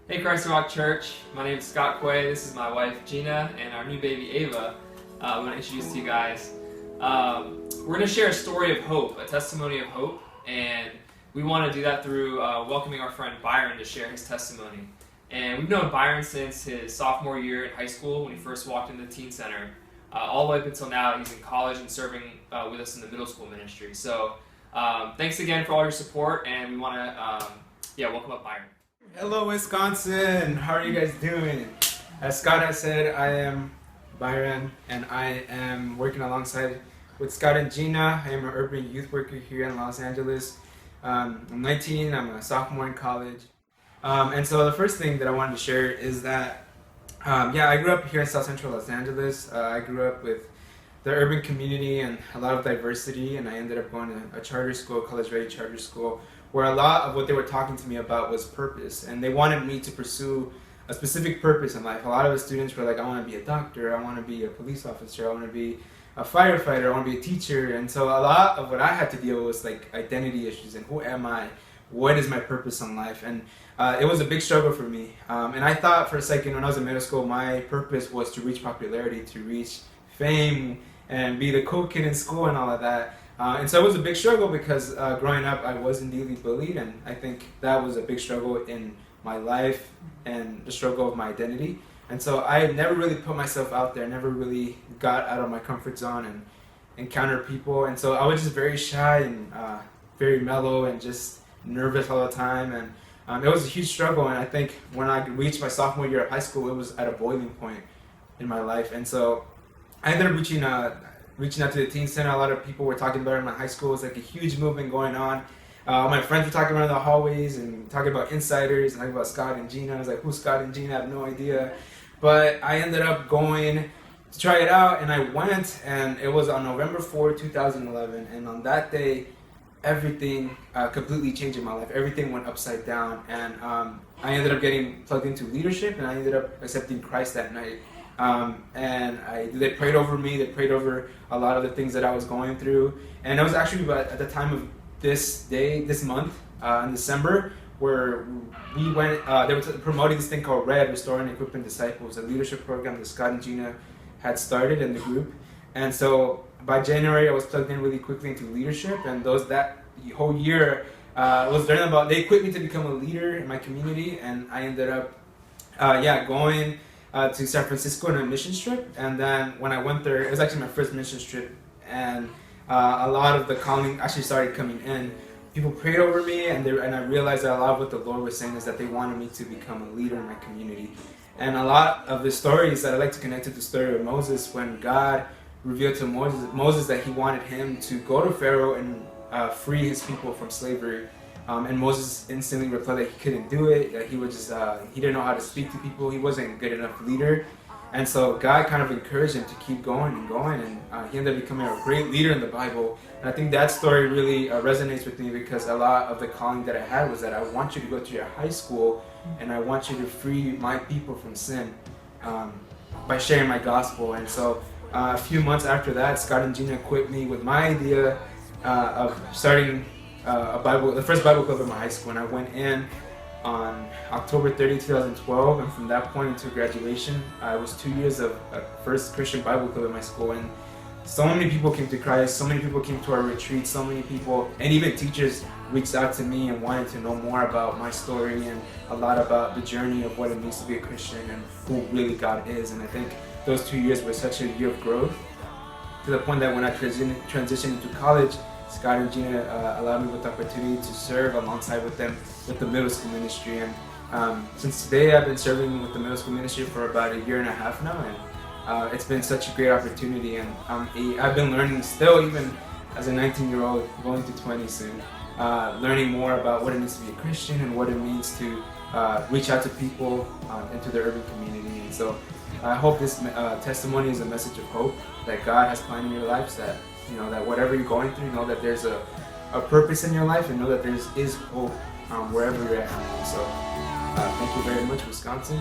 Hey Christ Rock Church, my name is Scott Quay, this is my wife Gina, and our new baby Ava. I want to introduce to you guys. We're going to share a story of hope, a testimony of hope, and we want to do that through welcoming our friend Byron to share his testimony. And we've known Byron since his sophomore year in high school when he first walked into the teen center. All the way up until now, he's in college and serving with us in the middle school ministry. So thanks again for all your support, and we want to welcome up Byron. Hello, Wisconsin. How are you guys doing? As Scott has said, I am Byron, and I am working alongside with Scott and Gina. I am an urban youth worker here in Los Angeles. I'm 19. I'm a sophomore in college. And so the first thing that I wanted to share is that, I grew up here in South Central Los Angeles. I grew up with the urban community and a lot of diversity, and I ended up going to a charter school, college-ready charter school, where a lot of what they were talking to me about was purpose, and they wanted me to pursue a specific purpose in life. A lot of the students were like, I want to be a doctor, I want to be a police officer, I want to be a firefighter, I want to be a teacher. And so a lot of what I had to deal with was like identity issues and who am I, what is my purpose in life. And it was a big struggle for me, and I thought for a second when I was in middle school my purpose was to reach popularity, to reach fame, and be the cool kid in school and all of that. And so it was a big struggle because growing up I was indeed bullied, and I think that was a big struggle in my life and the struggle of my identity. And so I never really put myself out there, never really got out of my comfort zone and encountered people. And so I was just very shy and very mellow and just nervous all the time. And it was a huge struggle. And I think when I reached my sophomore year of high school, it was at a boiling point in my life. And so I ended up reaching out to the teen center. A lot of people were talking about it in my high school. It was like a huge movement going on. My friends were talking around the hallways and talking about insiders and talking about Scott and Gina. I was like, who's Scott and Gina? I have no idea. But I ended up going to try it out, and I went, and it was on November 4, 2011. And on that day, everything completely changed in my life. Everything went upside down. And I ended up getting plugged into leadership, and I ended up accepting Christ that night. And they prayed over me, they prayed over a lot of the things that I was going through. And it was actually at the time of this month, in December, where we went, they were promoting this thing called RED, Restoring and Equipping Disciples, a leadership program that Scott and Gina had started in the group. And so by January, I was plugged in really quickly into leadership, and that whole year, I was learning about, they equipped me to become a leader in my community, and I ended up, going to San Francisco on a mission trip. And then when I went there, it was actually my first mission trip, and a lot of the calling actually started coming in. People prayed over me, and I realized that a lot of what the Lord was saying is that they wanted me to become a leader in my community. And a lot of the stories that I like to connect to the story of Moses, when God revealed to Moses that he wanted him to go to Pharaoh and free his people from slavery. And Moses instantly replied that he couldn't do it, that he didn't know how to speak to people, he wasn't a good enough leader. And so God kind of encouraged him to keep going and going, and he ended up becoming a great leader in the Bible. And I think that story really resonates with me, because a lot of the calling that I had was that I want you to go to your high school, and I want you to free my people from sin by sharing my gospel. And so a few months after that, Scott and Gina equipped me with my idea of starting the first Bible club in my high school. And I went in on October 30, 2012, and from that point until graduation, it was 2 years of first Christian Bible club in my school. And so many people came to Christ, so many people came to our retreats, so many people, and even teachers reached out to me and wanted to know more about my story and a lot about the journey of what it means to be a Christian and who really God is. And I think those 2 years were such a year of growth, to the point that when I transitioned into college, Scott and Gina allowed me with the opportunity to serve alongside with them with the middle school ministry. And since today, I've been serving with the middle school ministry for about a year and a half now, and it's been such a great opportunity. And I've been learning still, even as a 19-year-old, going to 20 soon, learning more about what it means to be a Christian and what it means to reach out to people into the urban community. And so I hope this testimony is a message of hope that God has planned in your lives, that that whatever you're going through, know that there's a purpose in your life, and know that there is hope wherever you're at. So thank you very much, Wisconsin.